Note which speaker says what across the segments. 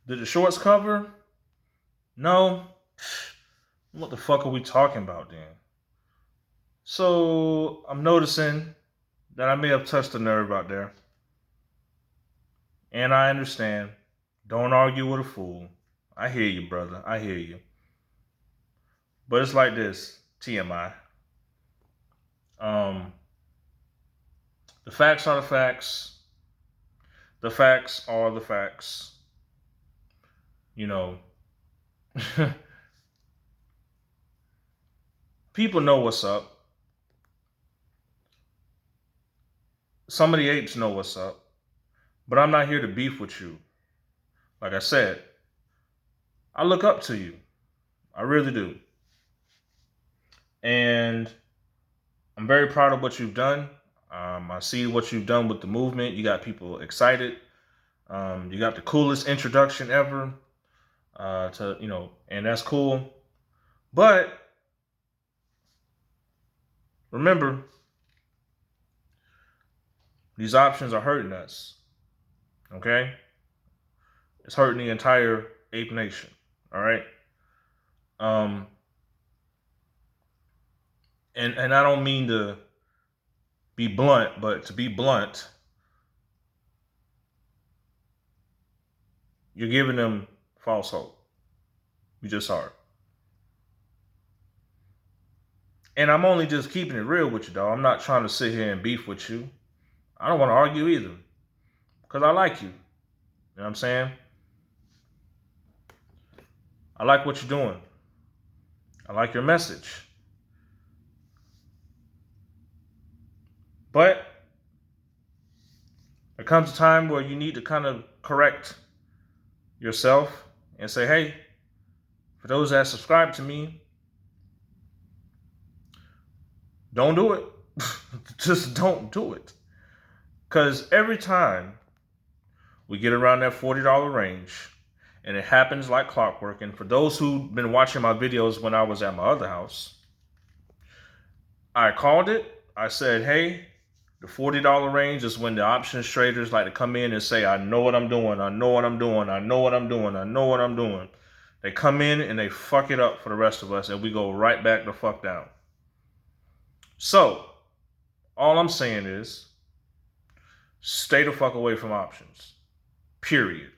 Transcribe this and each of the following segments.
Speaker 1: Did the shorts cover? No. What the fuck are we talking about then? So I'm noticing that I may have touched a nerve out there. And I understand. Don't argue with a fool. I hear you, brother. I hear you. But it's like this, TMI. Um, the facts are the facts. The facts are the facts. You know, people know what's up. Some of the apes know what's up. But I'm not here to beef with you. Like I said, I look up to you. I really do. And I'm very proud of what you've done. I see what you've done with the movement. You got people excited. You got the coolest introduction ever and that's cool. But remember, these options are hurting us. Okay? It's hurting the entire ape nation. All right? Um, and I don't mean to be blunt, but to be blunt, you're giving them false hope. You just are. And I'm only just keeping it real with you, dog. I'm not trying to sit here and beef with you. I don't want to argue either. Because I like you. You know what I'm saying? I like what you're doing. I like your message. But there comes a time where you need to kind of correct yourself and say, hey, for those that subscribe to me, don't do it. Just don't do it. Because every time we get around that $40 range, and it happens like clockwork, and for those who've been watching my videos when I was at my other house, I called it. I said, hey, the $40 range is when the options traders like to come in and say, I know what I'm doing. I know what I'm doing. I know what I'm doing. I know what I'm doing. They come in and they fuck it up for the rest of us, and we go right back the fuck down. So, all I'm saying is, stay the fuck away from options. Period.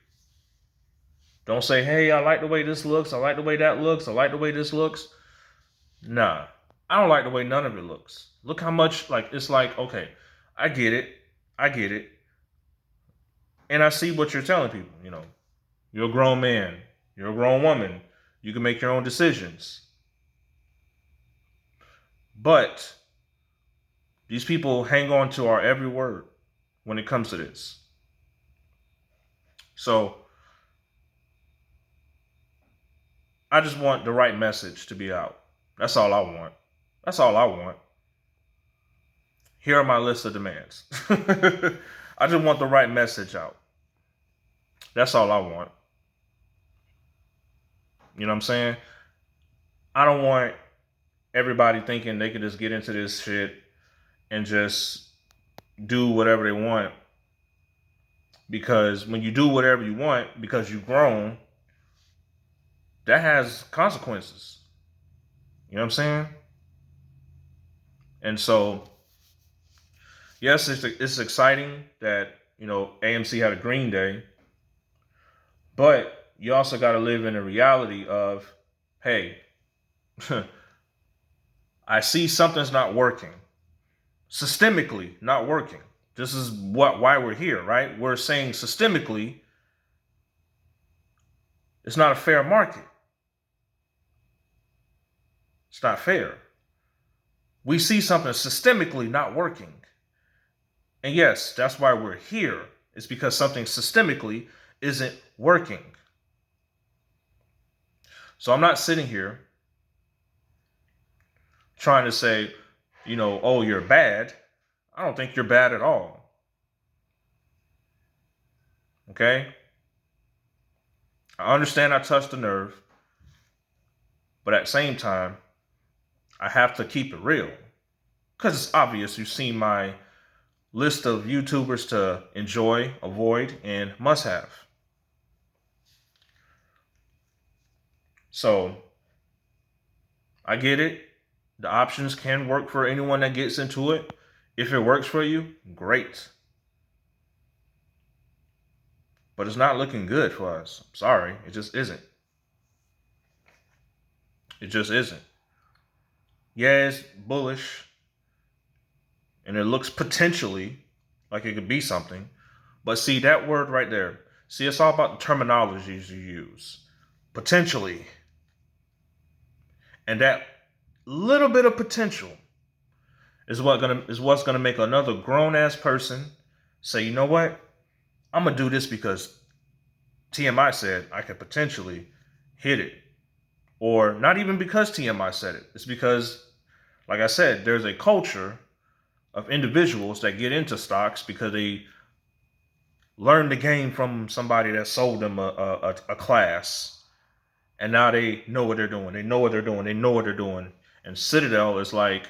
Speaker 1: Don't say, hey, I like the way this looks. I like the way that looks. I like the way this looks. Nah, I don't like the way none of it looks. Look how much, it's like, okay, I get it. I get it. And I see what you're telling people. You're a grown man. You're a grown woman. You can make your own decisions. But these people hang on to our every word when it comes to this. So I just want the right message to be out. That's all I want. That's all I want. Here are my list of demands. I just want the right message out. That's all I want. You know what I'm saying? I don't want everybody thinking they can just get into this shit and just do whatever they want. Because when you do whatever you want, because you've grown, that has consequences. You know what I'm saying? And so, yes, it's exciting that, AMC had a green day. But you also got to live in the reality of, hey, I see something's not working. Systemically not working. This is why we're here, right? We're saying systemically, it's not a fair market. It's not fair. We see something systemically not working. And yes, that's why we're here. It's because something systemically isn't working. So I'm not sitting here trying to say, oh, you're bad. I don't think you're bad at all. Okay? I understand I touched the nerve, but at the same time, I have to keep it real. Because it's obvious you've seen my list of YouTubers to enjoy, avoid, and must have. So I get it. The options can work for anyone that gets into it. If it works for you, great. But it's not looking good for us. I'm sorry. It just isn't. It just isn't. Yeah, it's bullish and it looks potentially like it could be something. But see, that word right there. See, it's all about the terminologies you use. Potentially. And that little bit of potential is what's gonna make another grown ass person say, you know what? I'm gonna do this because TMI said I could potentially hit it. Or not even because TMI said it. It's because, like I said, there's a culture of individuals that get into stocks because they learned the game from somebody that sold them a class. And now they know what they're doing. They know what they're doing. They know what they're doing. And Citadel is like,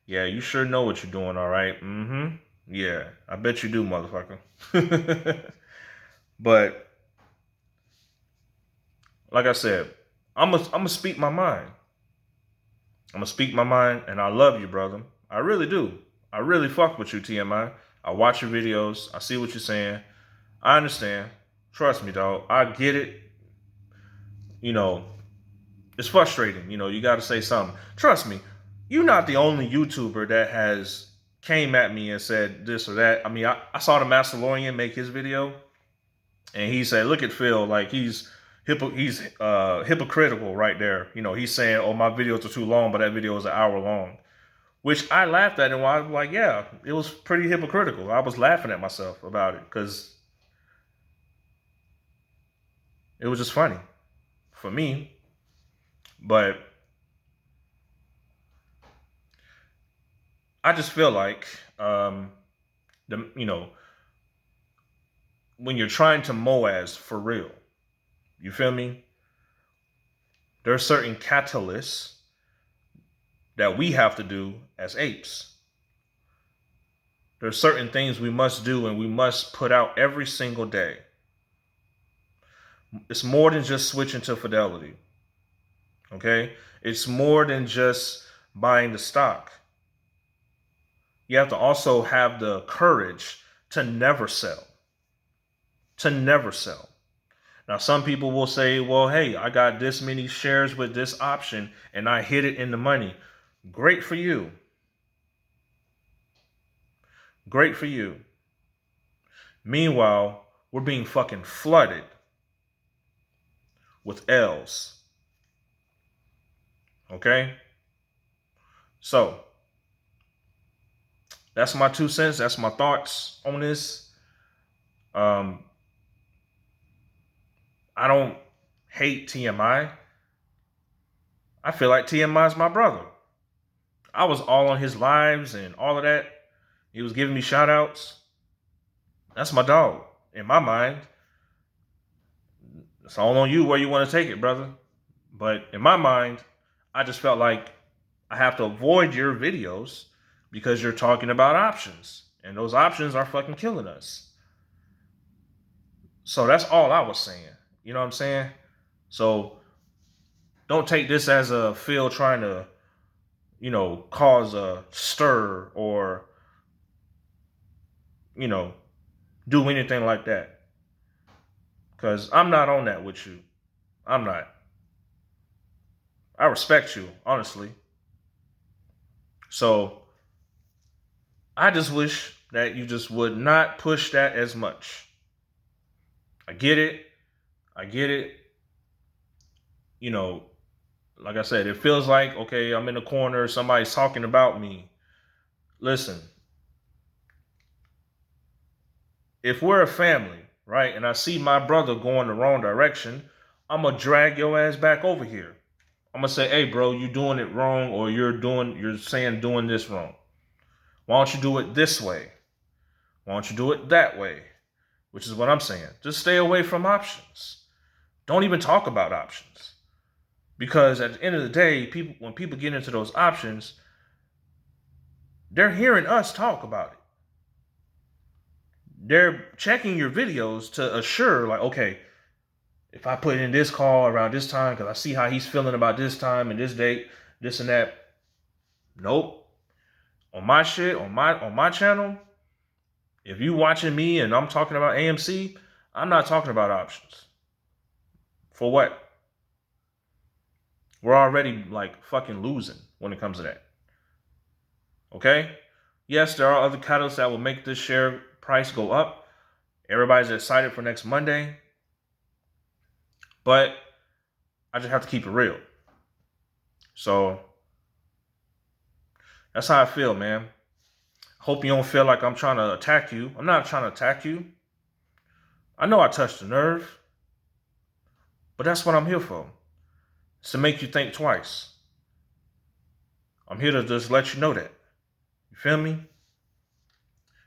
Speaker 1: yeah, you sure know what you're doing, all right? Mm-hmm. Yeah, I bet you do, motherfucker. But like I said, I'm gonna speak my mind. I'm gonna speak my mind, and I love you, brother. I really do. I really fuck with you, TMI. I watch your videos. I see what you're saying. I understand. Trust me, dog. I get it. You know, it's frustrating. You know, you got to say something. Trust me. You're not the only YouTuber that has came at me and said this or that. I mean, I saw the Macedonian make his video, and he said, "Look at Phil, like he's hypocritical right there." You know, he's saying, "Oh, my videos are too long," but that video is an hour long. Which I laughed at, and I was like, "Yeah, it was pretty hypocritical." I was laughing at myself about it because it was just funny for me. But I just feel like the when you're trying to Moaz for real, you feel me? There are certain catalysts that we have to do as apes. There are certain things we must do and we must put out every single day. It's more than just switching to Fidelity. Okay? It's more than just buying the stock. You have to also have the courage to never sell. To never sell. Now, some people will say, well, hey, I got this many shares with this option and I hit it in the money. Great for you. Great for you. Meanwhile, we're being fucking flooded with L's. Okay? So, that's my 2 cents. That's my thoughts on this. I don't hate TMI. I feel like TMI is my brother. I was all on his lives and all of that. He was giving me shout outs. That's my dog. In my mind, it's all on you where you want to take it, brother. But in my mind, I just felt like I have to avoid your videos because you're talking about options. And those options are fucking killing us. So that's all I was saying. You know what I'm saying? So don't take this as a Phil trying to, cause a stir or, do anything like that. Because I'm not on that with you. I'm not. I respect you, honestly. So I just wish that you just would not push that as much. I get it. I get it. Like I said, it feels like, okay, I'm in the corner, somebody's talking about me. Listen, if we're a family, right, and I see my brother going the wrong direction, I'm going to drag your ass back over here. I'm going to say, hey, bro, you're doing it wrong, or you're saying doing this wrong. Why don't you do it this way? Why don't you do it that way? Which is what I'm saying. Just stay away from options. Don't even talk about options. Because at the end of the day, when people get into those options, they're hearing us talk about it. They're checking your videos to assure, like, okay, if I put in this call around this time because I see how he's feeling about this time and this date, this and that. Nope. On my shit, on my channel, if you watching me and I'm talking about AMC, I'm not talking about options. For what? We're already like fucking losing when it comes to that. Okay? Yes, there are other catalysts that will make this share price go up. Everybody's excited for next Monday. But I just have to keep it real. So that's how I feel, man. Hope you don't feel like I'm trying to attack you. I'm not trying to attack you. I know I touched a nerve. But that's what I'm here for. It's to make you think twice. I'm here to just let you know that. You feel me?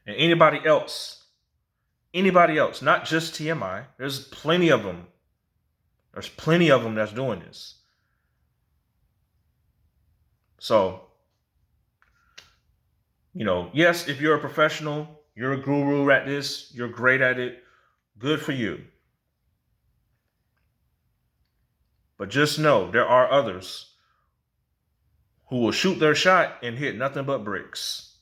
Speaker 1: And anybody else, not just TMI, there's plenty of them. There's plenty of them that's doing this. So, yes, if you're a professional, you're a guru at this, you're great at it, good for you. But just know there are others who will shoot their shot and hit nothing but bricks.